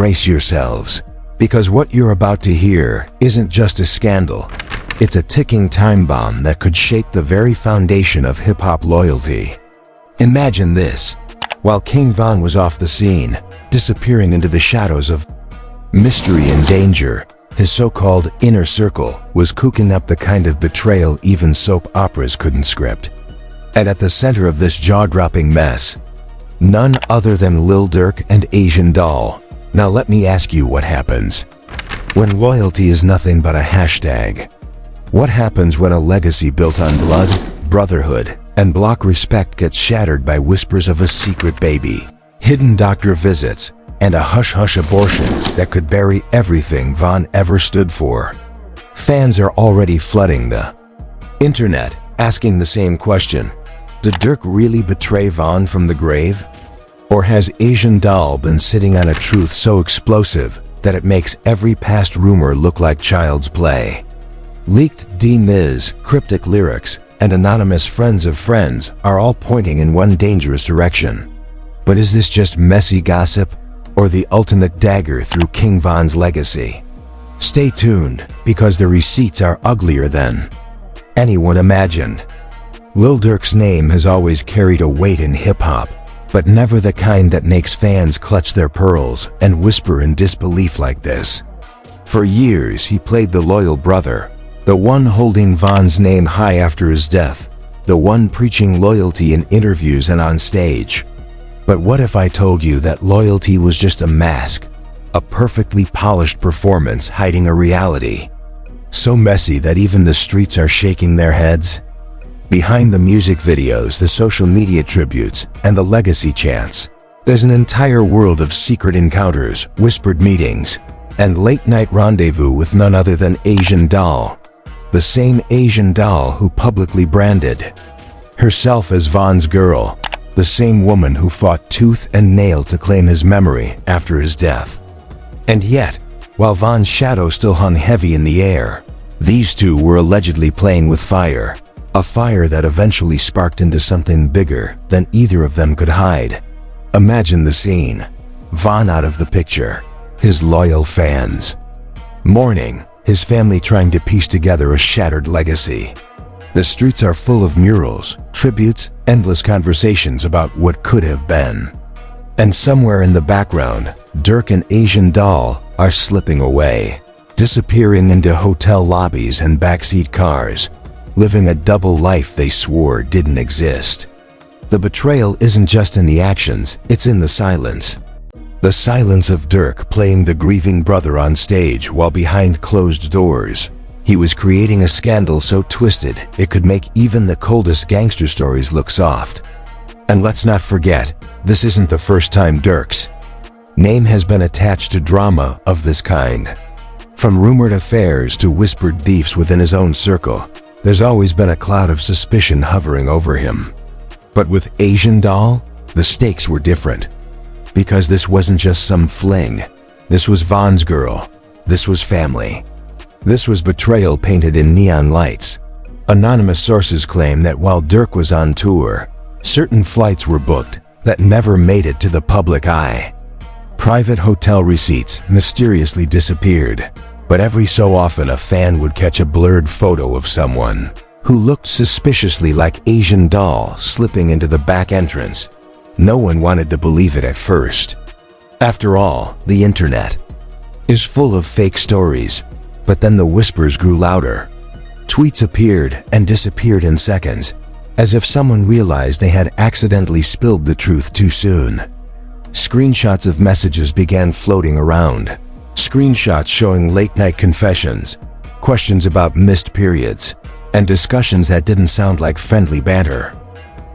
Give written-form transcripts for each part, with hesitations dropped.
Brace yourselves, because what you're about to hear isn't just a scandal. It's a ticking time bomb that could shake the very foundation of hip-hop loyalty. Imagine this. While King Von was off the scene, disappearing into the shadows of mystery and danger, his so-called inner circle was cooking up the kind of betrayal even soap operas couldn't script. And at the center of this jaw-dropping mess, none other than Lil Durk and Asian Doll. Now let me ask you what happens when loyalty is nothing but a hashtag. What happens when a legacy built on blood, brotherhood, and block respect gets shattered by whispers of a secret baby, hidden doctor visits, and a hush-hush abortion that could bury everything Von ever stood for? Fans are already flooding the internet, asking the same question. Did Durk really betray Von from the grave? Or has Asian Doll been sitting on a truth so explosive that it makes every past rumor look like child's play? Leaked D-Miz, cryptic lyrics, and anonymous friends of friends are all pointing in one dangerous direction. But is this just messy gossip, or the ultimate dagger through King Von's legacy? Stay tuned, because the receipts are uglier than anyone imagined. Lil Durk's name has always carried a weight in hip-hop, but never the kind that makes fans clutch their pearls and whisper in disbelief like this. For years, he played the loyal brother, the one holding Von's name high after his death, the one preaching loyalty in interviews and on stage. But what if I told you that loyalty was just a mask, a perfectly polished performance hiding a reality so messy that even the streets are shaking their heads? Behind the music videos, the social media tributes, and the legacy chants, there's an entire world of secret encounters, whispered meetings, and late-night rendezvous with none other than Asian Doll. The same Asian Doll who publicly branded herself as Von's girl, the same woman who fought tooth and nail to claim his memory after his death. And yet, while Von's shadow still hung heavy in the air, these two were allegedly playing with fire, a fire that eventually sparked into something bigger than either of them could hide. Imagine the scene. Von out of the picture, his loyal fans mourning, his family trying to piece together a shattered legacy. The streets are full of murals, tributes, endless conversations about what could have been. And somewhere in the background, Durk and Asian Doll are slipping away, disappearing into hotel lobbies and backseat cars, living a double life they swore didn't exist. The betrayal isn't just in the actions, it's in the silence. The silence of Durk playing the grieving brother on stage while behind closed doors, he was creating a scandal so twisted it could make even the coldest gangster stories look soft. And let's not forget, this isn't the first time Durk's name has been attached to drama of this kind. From rumored affairs to whispered beefs within his own circle, there's always been a cloud of suspicion hovering over him. But with Asian Doll, the stakes were different. Because this wasn't just some fling. This was Von's girl. This was family. This was betrayal painted in neon lights. Anonymous sources claim that while Durk was on tour, certain flights were booked that never made it to the public eye. Private hotel receipts mysteriously disappeared, but every so often a fan would catch a blurred photo of someone who looked suspiciously like Asian Doll slipping into the back entrance. No one wanted to believe it at first. After all, the internet is full of fake stories, but then the whispers grew louder. Tweets appeared and disappeared in seconds, as if someone realized they had accidentally spilled the truth too soon. Screenshots of messages began floating around. Screenshots showing late-night confessions, questions about missed periods, and discussions that didn't sound like friendly banter.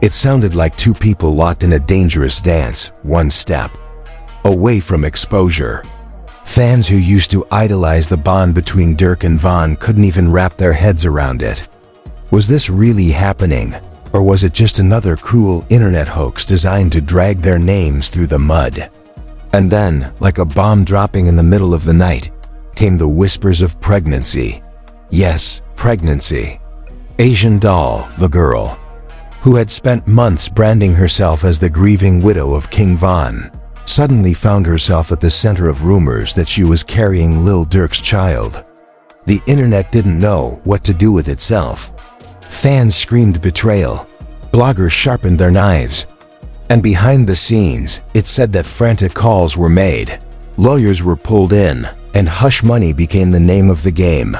It sounded like two people locked in a dangerous dance, one step away from exposure. Fans who used to idolize the bond between Durk and Von couldn't even wrap their heads around it. Was this really happening, or was it just another cruel internet hoax designed to drag their names through the mud? And then, like a bomb dropping in the middle of the night, came the whispers of pregnancy. Yes, pregnancy. Asian Doll, the girl, who had spent months branding herself as the grieving widow of King Von, suddenly found herself at the center of rumors that she was carrying Lil Durk's child. The internet didn't know what to do with itself. Fans screamed betrayal. Bloggers sharpened their knives. And behind the scenes, it said that frantic calls were made. Lawyers were pulled in, and hush money became the name of the game.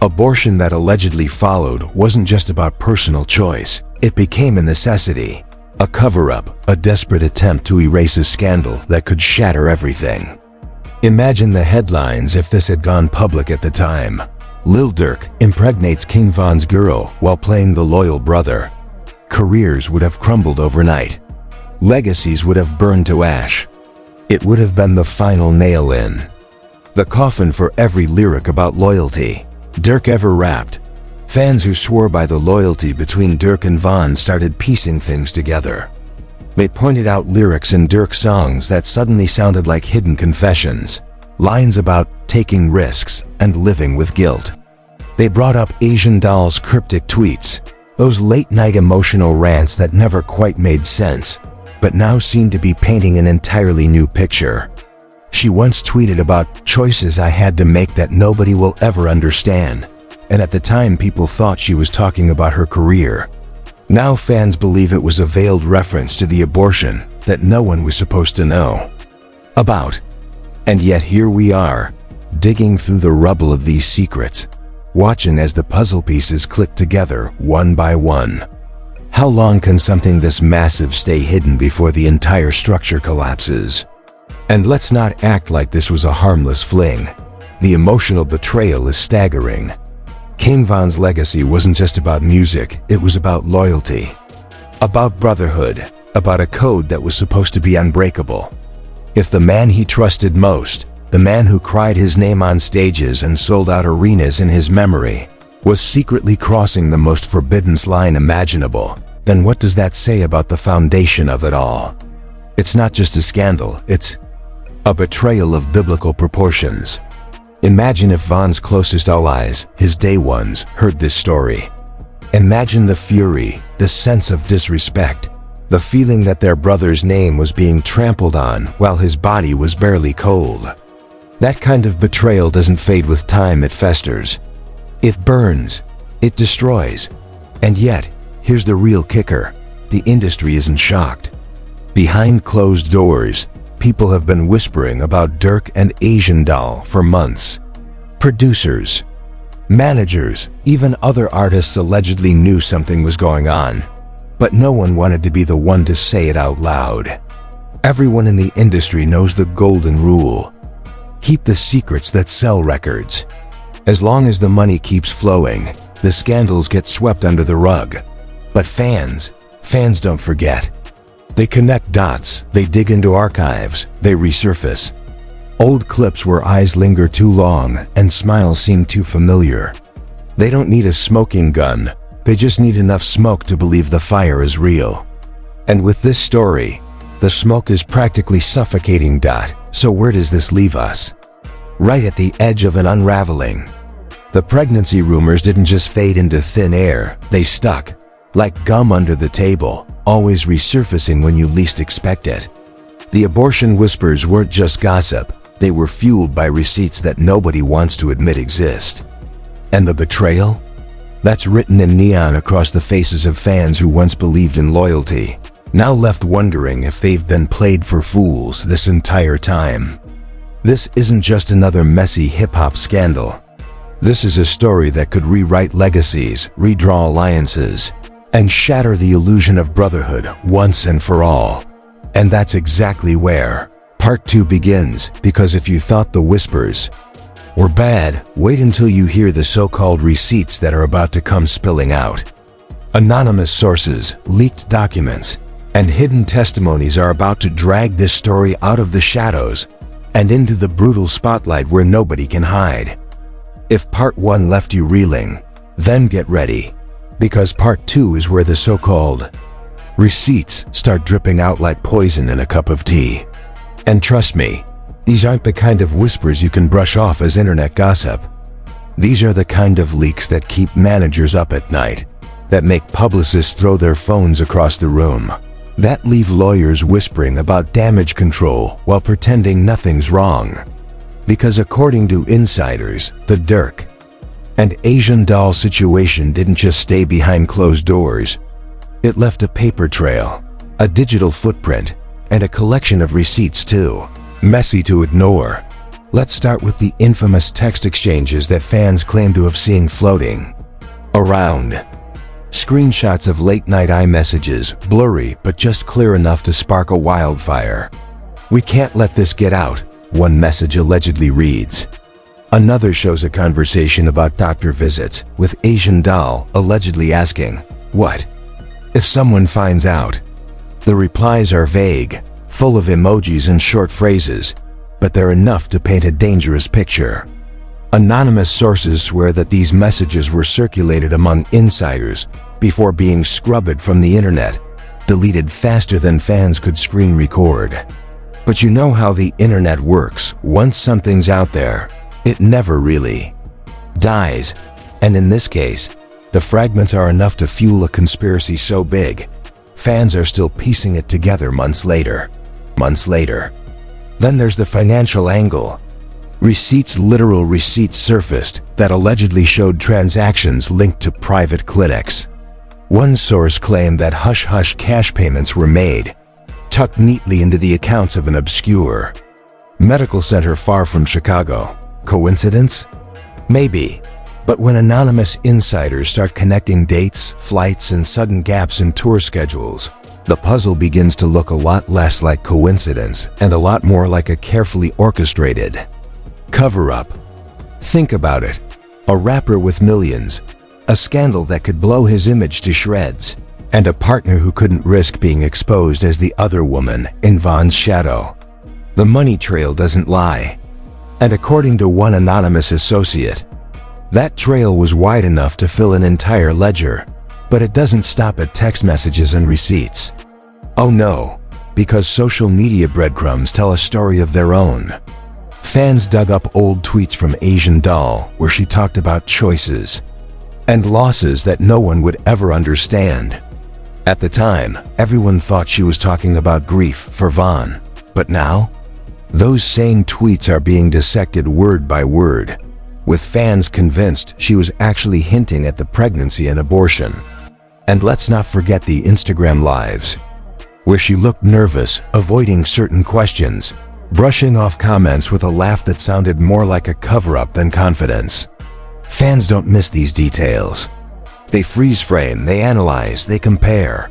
Abortion that allegedly followed wasn't just about personal choice. It became a necessity. A cover-up, a desperate attempt to erase a scandal that could shatter everything. Imagine the headlines if this had gone public at the time. Lil Durk impregnates King Von's girl while playing the loyal brother. Careers would have crumbled overnight. Legacies would have burned to ash. It would have been the final nail in the coffin for every lyric about loyalty Durk ever rapped. Fans who swore by the loyalty between Durk and Von started piecing things together. They pointed out lyrics in Durk songs that suddenly sounded like hidden confessions, lines about taking risks and living with guilt. They brought up Asian Doll's cryptic tweets, those late-night emotional rants that never quite made sense, but now seemed to be painting an entirely new picture. She once tweeted about choices I had to make that nobody will ever understand, and at the time people thought she was talking about her career. Now fans believe it was a veiled reference to the abortion that no one was supposed to know about. And yet here we are, digging through the rubble of these secrets, watching as the puzzle pieces click together one by one. How long can something this massive stay hidden before the entire structure collapses? And let's not act like this was a harmless fling. The emotional betrayal is staggering. King Von's legacy wasn't just about music, it was about loyalty. About brotherhood, about a code that was supposed to be unbreakable. If the man he trusted most, the man who cried his name on stages and sold out arenas in his memory, was secretly crossing the most forbidden line imaginable, then what does that say about the foundation of it all? It's not just a scandal, it's a betrayal of biblical proportions. Imagine if Von's closest allies, his day ones, heard this story. Imagine the fury, the sense of disrespect, the feeling that their brother's name was being trampled on while his body was barely cold. That kind of betrayal doesn't fade with time, it festers. It burns, it destroys. And yet, here's the real kicker, the industry isn't shocked. Behind closed doors, people have been whispering about Durk and Asian Doll for months. Producers, managers, even other artists allegedly knew something was going on, but no one wanted to be the one to say it out loud. Everyone in the industry knows the golden rule. Keep the secrets that sell records. As long as the money keeps flowing, the scandals get swept under the rug. But fans don't forget. They connect dots, they dig into archives, they resurface. Old clips where eyes linger too long and smiles seem too familiar. They don't need a smoking gun, they just need enough smoke to believe the fire is real. And with this story, the smoke is practically suffocating. So where does this leave us? Right at the edge of an unraveling. The pregnancy rumors didn't just fade into thin air, they stuck, like gum under the table, always resurfacing when you least expect it. The abortion whispers weren't just gossip, they were fueled by receipts that nobody wants to admit exist. And the betrayal? That's written in neon across the faces of fans who once believed in loyalty, now left wondering if they've been played for fools this entire time. This isn't just another messy hip-hop scandal. This is a story that could rewrite legacies, redraw alliances, and shatter the illusion of brotherhood once and for all. And that's exactly where Part 2 begins, because if you thought the whispers were bad, wait until you hear the so-called receipts that are about to come spilling out. Anonymous sources, leaked documents, and hidden testimonies are about to drag this story out of the shadows and into the brutal spotlight where nobody can hide. If Part 1 left you reeling, then get ready, because Part 2 is where the so-called receipts start dripping out like poison in a cup of tea. And trust me, these aren't the kind of whispers you can brush off as internet gossip. These are the kind of leaks that keep managers up at night, that make publicists throw their phones across the room, that leave lawyers whispering about damage control while pretending nothing's wrong. Because according to insiders, the Durk and Asian doll situation didn't just stay behind closed doors. It left a paper trail, a digital footprint, and a collection of receipts too. Messy to ignore. Let's start with the infamous text exchanges that fans claim to have seen floating around. Screenshots of late-night iMessages, blurry but just clear enough to spark a wildfire. "We can't let this get out," one message allegedly reads. Another shows a conversation about doctor visits, with Asian doll allegedly asking, "What if someone finds out?" The replies are vague, full of emojis and short phrases, but they're enough to paint a dangerous picture. Anonymous sources swear that these messages were circulated among insiders before being scrubbed from the internet, deleted faster than fans could screen record. But you know how the internet works. Once something's out there, it never really dies. And in this case, the fragments are enough to fuel a conspiracy so big, fans are still piecing it together months later. Then there's the financial angle. Literal receipts surfaced that allegedly showed transactions linked to private clinics. One source claimed that hush-hush cash payments were made, tucked neatly into the accounts of an obscure medical center far from Chicago. Coincidence? Maybe. But when anonymous insiders start connecting dates, flights, and sudden gaps in tour schedules, the puzzle begins to look a lot less like coincidence and a lot more like a carefully orchestrated cover-up. Think about it. A rapper with millions, a scandal that could blow his image to shreds, and a partner who couldn't risk being exposed as the other woman in Von's shadow. The money trail doesn't lie. And according to one anonymous associate, that trail was wide enough to fill an entire ledger, but it doesn't stop at text messages and receipts. Oh no, because social media breadcrumbs tell a story of their own. Fans dug up old tweets from Asian doll where she talked about choices and losses that no one would ever understand. At the time, everyone thought she was talking about grief for Von, but now, those same tweets are being dissected word by word, with fans convinced she was actually hinting at the pregnancy and abortion. And let's not forget the Instagram lives, where she looked nervous, avoiding certain questions, brushing off comments with a laugh that sounded more like a cover-up than confidence. Fans don't miss these details. They freeze frame, they analyze, they compare.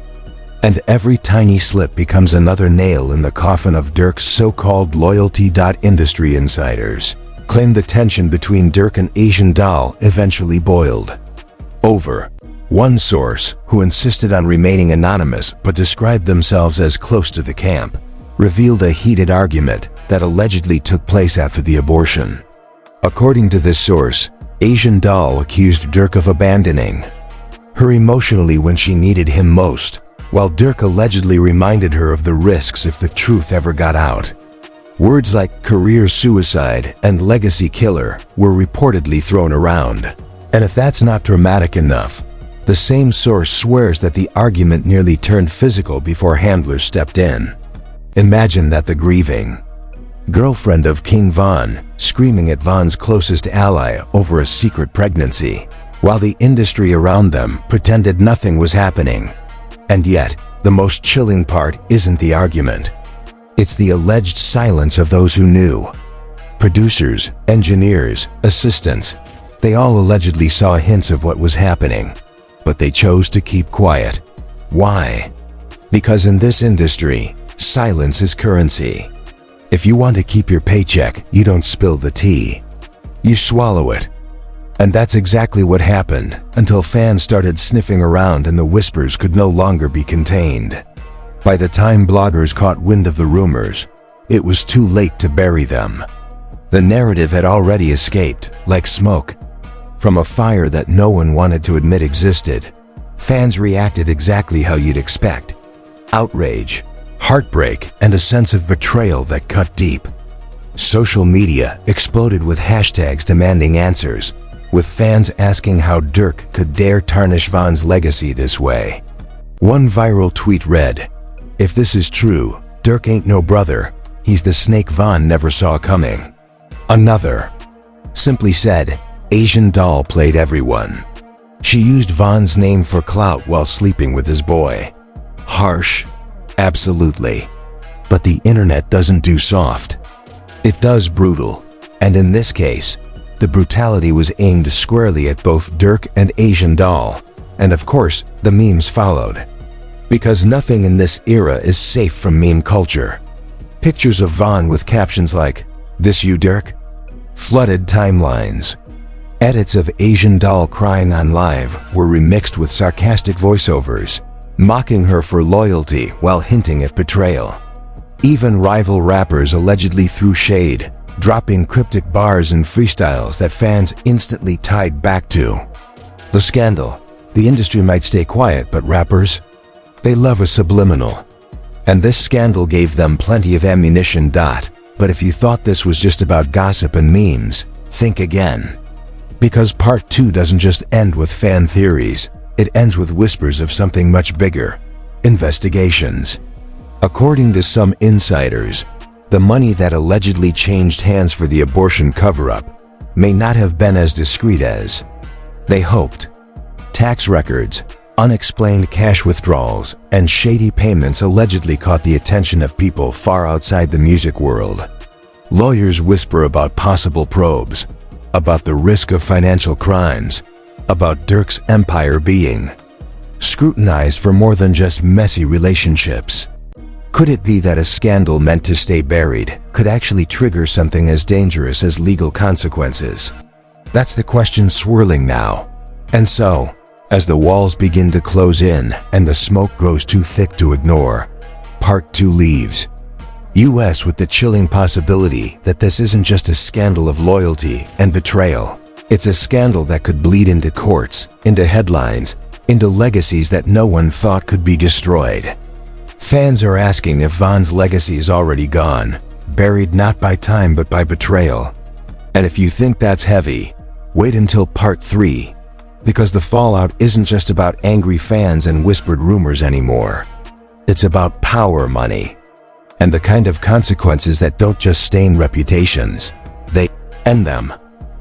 And every tiny slip becomes another nail in the coffin of Durk's so-called loyalty. Industry insiders claim the tension between Durk and Asian doll eventually boiled over. One source, who insisted on remaining anonymous but described themselves as close to the camp, revealed a heated argument that allegedly took place after the abortion. According to this source, Asian doll accused Durk of abandoning her emotionally when she needed him most, while Durk allegedly reminded her of the risks if the truth ever got out. Words like career suicide and legacy killer were reportedly thrown around. And if that's not dramatic enough, the same source swears that the argument nearly turned physical before handlers stepped in. Imagine that: the grieving girlfriend of King Von screaming at Von's closest ally over a secret pregnancy, while the industry around them pretended nothing was happening. And yet, the most chilling part isn't the argument. It's the alleged silence of those who knew. Producers, engineers, assistants, they all allegedly saw hints of what was happening, but they chose to keep quiet. Why? Because in this industry, silence is currency. If you want to keep your paycheck, you don't spill the tea. You swallow it. And that's exactly what happened until fans started sniffing around and the whispers could no longer be contained. By the time bloggers caught wind of the rumors, it was too late to bury them. The narrative had already escaped, like smoke, from a fire that no one wanted to admit existed. Fans reacted exactly how you'd expect: outrage, heartbreak, and a sense of betrayal that cut deep. Social media exploded with hashtags demanding answers, with fans asking how Durk could dare tarnish Von's legacy this way. One viral tweet read, If this is true, Durk ain't no brother. He's the snake Von never saw coming. Another. Simply said, Asian Doll played everyone. She used Von's name for clout while sleeping with his boy. Harsh? Absolutely. But the internet doesn't do soft. It does brutal. And in this case, the brutality was aimed squarely at both Durk and Asian Doll. And of course, the memes followed. Because nothing in this era is safe from meme culture. Pictures of Von with captions like, "This you, Durk?" Flooded timelines. Edits of Asian Doll crying on live were remixed with sarcastic voiceovers, mocking her for loyalty while hinting at betrayal. Even rival rappers allegedly threw shade, dropping cryptic bars and freestyles that fans instantly tied back to. The scandal. The industry might stay quiet, but rappers? They love a subliminal. And this scandal gave them plenty of ammunition. But if you thought this was just about gossip and memes, think again. Because part 2 doesn't just end with fan theories, it ends with whispers of something much bigger. Investigations. According to some insiders, the money that allegedly changed hands for the abortion cover-up may not have been as discreet as they hoped. Tax records, unexplained cash withdrawals, and shady payments allegedly caught the attention of people far outside the music world. Lawyers whisper about possible probes, about the risk of financial crimes, about Durk's empire being scrutinized for more than just messy relationships. Could it be that a scandal meant to stay buried could actually trigger something as dangerous as legal consequences? That's the question swirling now. And so, as the walls begin to close in and the smoke grows too thick to ignore, part 2 leaves US with the chilling possibility that this isn't just a scandal of loyalty and betrayal. It's a scandal that could bleed into courts, into headlines, into legacies that no one thought could be destroyed. Fans are asking if Von's legacy is already gone, buried not by time but by betrayal. And if you think that's heavy, wait until part 3. Because the fallout isn't just about angry fans and whispered rumors anymore. It's about power money. And the kind of consequences that don't just stain reputations, they end them.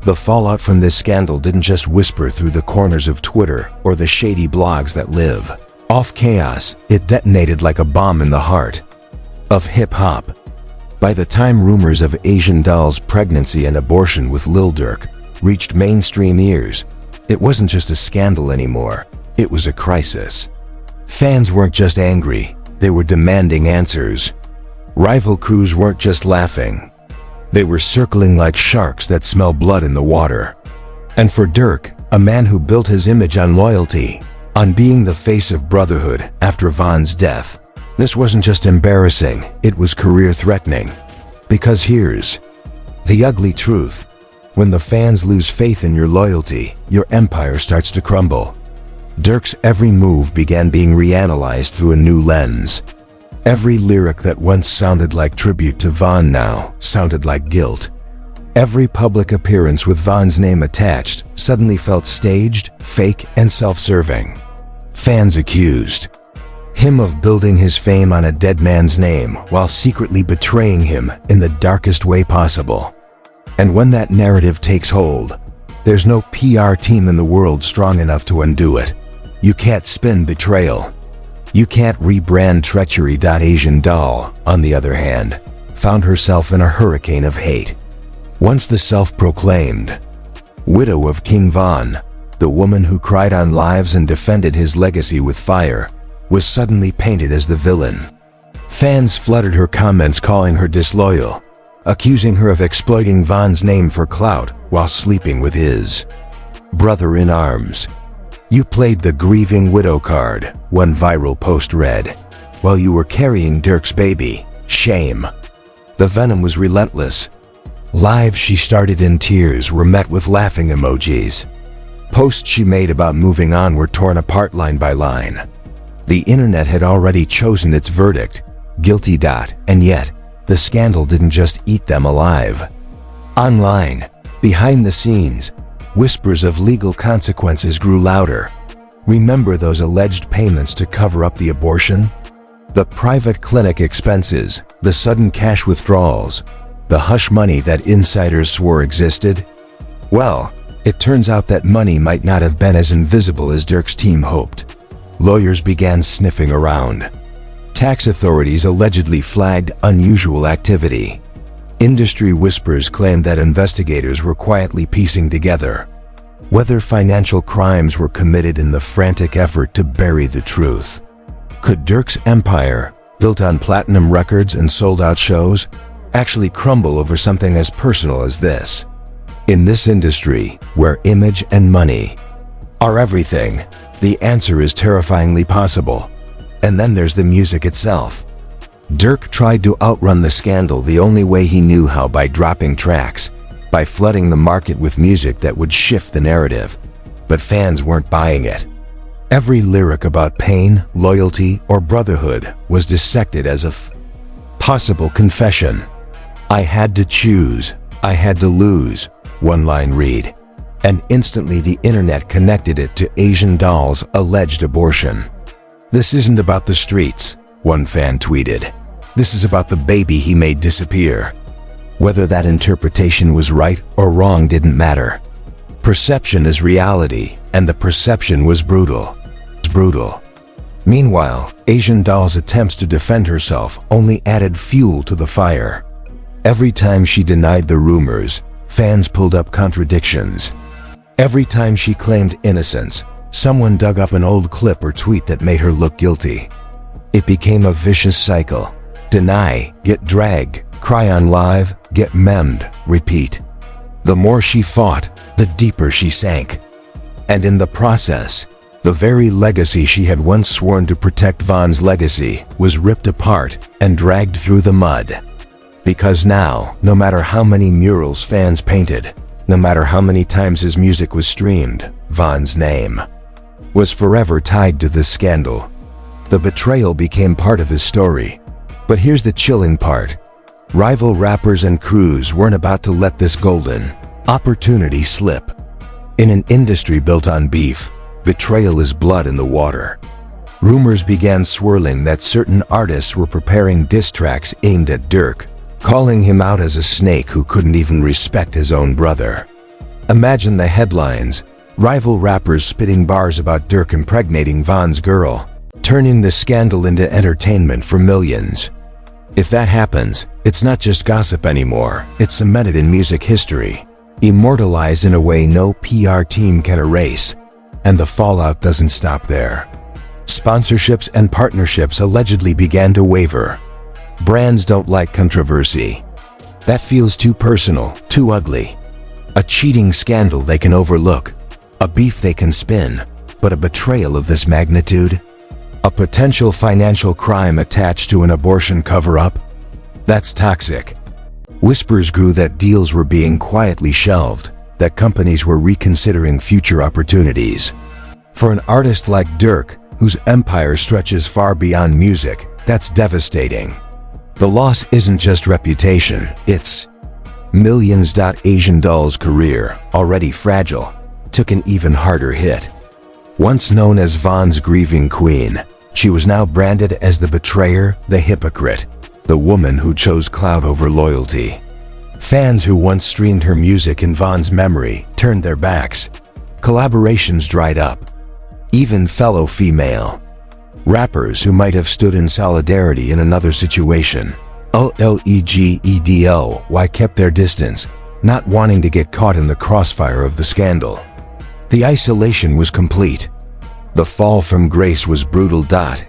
The fallout from this scandal didn't just whisper through the corners of Twitter or the shady blogs that live off chaos. It detonated like a bomb in the heart of hip-hop. By the time rumors of Asian Doll's pregnancy and abortion with Lil Durk reached mainstream ears, it wasn't just a scandal anymore, it was a crisis. Fans weren't just angry, they were demanding answers. Rival crews weren't just laughing, they were circling like sharks that smell blood in the water. And for Durk, a man who built his image on loyalty, on being the face of brotherhood after Von's death, this wasn't just embarrassing, it was career-threatening. Because here's the ugly truth. When the fans lose faith in your loyalty, your empire starts to crumble. Durk's every move began being reanalyzed through a new lens. Every lyric that once sounded like tribute to Von now sounded like guilt. Every public appearance with Von's name attached suddenly felt staged, fake, and self-serving. Fans accused him of building his fame on a dead man's name while secretly betraying him in the darkest way possible. And when that narrative takes hold, there's no PR team in the world strong enough to undo it. You can't spin betrayal. You can't rebrand treachery. Asian Doll, on the other hand, found herself in a hurricane of hate. Once the self-proclaimed widow of King Von, the woman who cried on lives and defended his legacy with fire, was suddenly painted as the villain. Fans flooded her comments calling her disloyal, accusing her of exploiting Von's name for clout while sleeping with his brother in arms. You played the grieving widow card, one viral post read, while you were carrying Durk's baby. Shame. The venom was relentless. Lives she started in tears were met with laughing emojis. Posts she made about moving on were torn apart line by line. The internet had already chosen its verdict, guilty. And yet, the scandal didn't just eat them alive. Online, behind the scenes, whispers of legal consequences grew louder. Remember those alleged payments to cover up the abortion? The private clinic expenses, the sudden cash withdrawals, the hush money that insiders swore existed? Well, it turns out that money might not have been as invisible as Durk's team hoped. Lawyers began sniffing around. Tax authorities allegedly flagged unusual activity. Industry whispers claimed that investigators were quietly piecing together whether financial crimes were committed in the frantic effort to bury the truth. Could Durk's empire, built on platinum records and sold-out shows, actually crumble over something as personal as this? In this industry, where image and money are everything, the answer is terrifyingly possible. And then there's the music itself. Durk tried to outrun the scandal the only way he knew how, by dropping tracks, by flooding the market with music that would shift the narrative. But fans weren't buying it. Every lyric about pain, loyalty, or brotherhood was dissected as a possible confession. "I had to choose, I had to lose," one line read, and instantly the internet connected it to Asian Doll's alleged abortion. "This isn't about the streets," one fan tweeted. "This is about the baby he made disappear." Whether that interpretation was right or wrong didn't matter. Perception is reality, and the perception was brutal. Meanwhile, Asian Doll's attempts to defend herself only added fuel to the fire. Every time she denied the rumors, fans pulled up contradictions. Every time she claimed innocence, someone dug up an old clip or tweet that made her look guilty. It became a vicious cycle. Deny, get dragged, cry on live, get memed, repeat. The more she fought, the deeper she sank. And in the process, the very legacy she had once sworn to protect, Vaughn's legacy, was ripped apart and dragged through the mud. Because now, no matter how many murals fans painted, no matter how many times his music was streamed, Vaughn's name was forever tied to this scandal. The betrayal became part of his story. But here's the chilling part. Rival rappers and crews weren't about to let this golden opportunity slip. In an industry built on beef, betrayal is blood in the water. Rumors began swirling that certain artists were preparing diss tracks aimed at Durk, calling him out as a snake who couldn't even respect his own brother. Imagine the headlines: rival rappers spitting bars about Durk impregnating Vaughn's girl, turning the scandal into entertainment for millions. If that happens, it's not just gossip anymore, it's cemented in music history, immortalized in a way no PR team can erase. And the fallout doesn't stop there. Sponsorships and partnerships allegedly began to waver. Brands don't like controversy. That feels too personal, too ugly. A cheating scandal they can overlook, a beef they can spin, but a betrayal of this magnitude? A potential financial crime attached to an abortion cover-up? That's toxic. Whispers grew that deals were being quietly shelved, that companies were reconsidering future opportunities. For an artist like Durk, whose empire stretches far beyond music, that's devastating. The loss isn't just reputation, it's millions. Asian Doll's career, already fragile, took an even harder hit. Once known as Vaughn's grieving queen, she was now branded as the betrayer, the hypocrite, the woman who chose clout over loyalty. Fans who once streamed her music in Vaughn's memory turned their backs. Collaborations dried up. Even fellow female rappers who might have stood in solidarity in another situation, allegedly kept their distance, not wanting to get caught in the crossfire of the scandal. The isolation was complete. The fall from grace was brutal.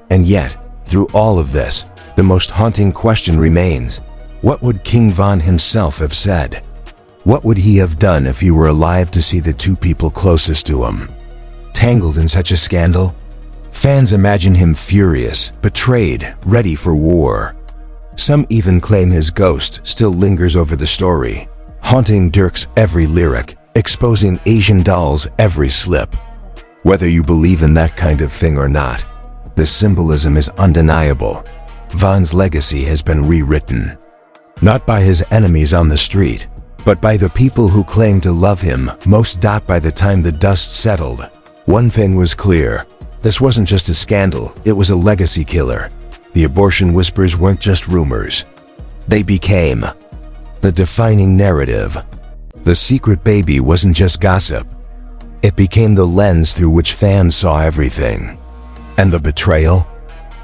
And yet, through all of this, the most haunting question remains: what would King Von himself have said? What would he have done if he were alive to see the two people closest to him tangled in such a scandal? Fans imagine him furious, betrayed, ready for war. Some even claim his ghost still lingers over the story, haunting Durk's every lyric, exposing Asian Doll's every slip. Whether you believe in that kind of thing or not, the symbolism is undeniable. Vaughn's legacy has been rewritten. Not by his enemies on the street, but by the people who claim to love him most. By the time the dust settled, one thing was clear: this wasn't just a scandal, it was a legacy killer. the abortion whispers weren't just rumors. They became the defining narrative. The secret baby wasn't just gossip. It became the lens through which fans saw everything. And the betrayal?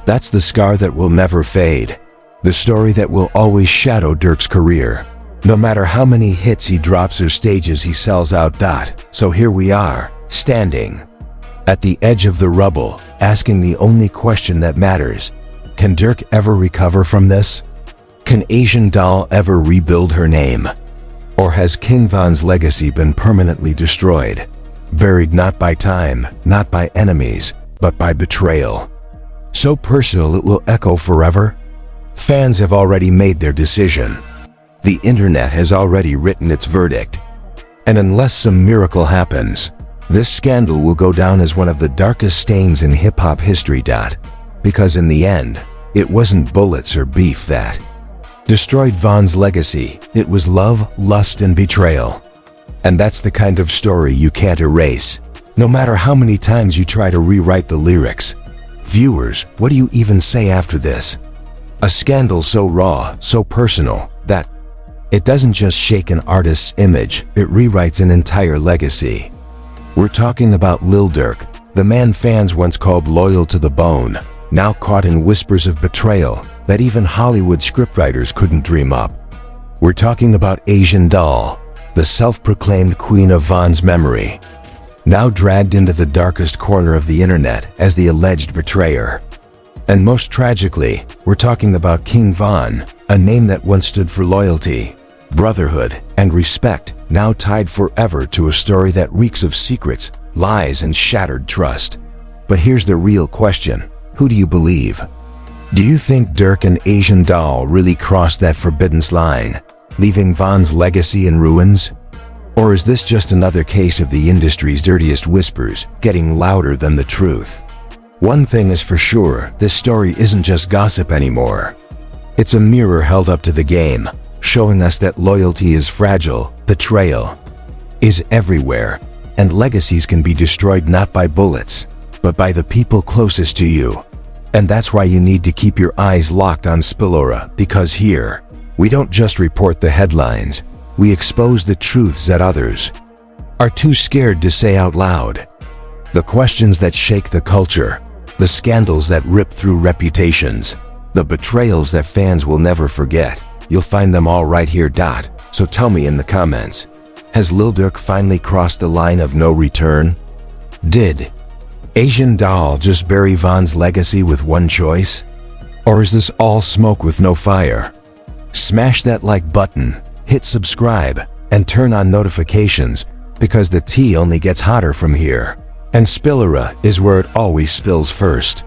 That's the scar that will never fade. The story that will always shadow Durk's career. No matter how many hits he drops or stages he sells out. So here we are, standing at the edge of the rubble, asking the only question that matters. Can Durk ever recover from this? Can Asian Doll ever rebuild her name? Or has King Von's legacy been permanently destroyed? Buried not by time, not by enemies, but by betrayal. So personal it will echo forever? Fans have already made their decision. The internet has already written its verdict. And unless some miracle happens, this scandal will go down as one of the darkest stains in hip-hop history. Because in the end, it wasn't bullets or beef that destroyed Von's legacy. It was love, lust, and betrayal. And that's the kind of story you can't erase, no matter how many times you try to rewrite the lyrics. Viewers, what do you even say after this? A scandal so raw, so personal, that it doesn't just shake an artist's image, it rewrites an entire legacy. We're talking about Lil Durk, the man fans once called loyal to the bone, now caught in whispers of betrayal that even Hollywood scriptwriters couldn't dream up. We're talking about Asian Doll, the self-proclaimed queen of Von's memory, now dragged into the darkest corner of the internet as the alleged betrayer. And most tragically, we're talking about King Von, a name that once stood for loyalty, brotherhood, and respect, now tied forever to a story that reeks of secrets, lies, and shattered trust. But here's the real question. Who do you believe? Do you think Durk and Asian Doll really crossed that forbidden line, leaving Von's legacy in ruins? Or is this just another case of the industry's dirtiest whispers getting louder than the truth? One thing is for sure, this story isn't just gossip anymore. It's a mirror held up to the game, showing us that loyalty is fragile, betrayal is everywhere, and legacies can be destroyed not by bullets, but by the people closest to you. And that's why you need to keep your eyes locked on Spillora, because here, we don't just report the headlines, we expose the truths that others are too scared to say out loud. The questions that shake the culture, the scandals that rip through reputations, the betrayals that fans will never forget. You'll find them all right here. So tell me in the comments, has Lil Durk finally crossed the line of no return? Did Asian Doll just bury Von's legacy with one choice? Or is this all smoke with no fire? Smash that like button, hit subscribe, and turn on notifications, because the tea only gets hotter from here. And Spillora is where it always spills first.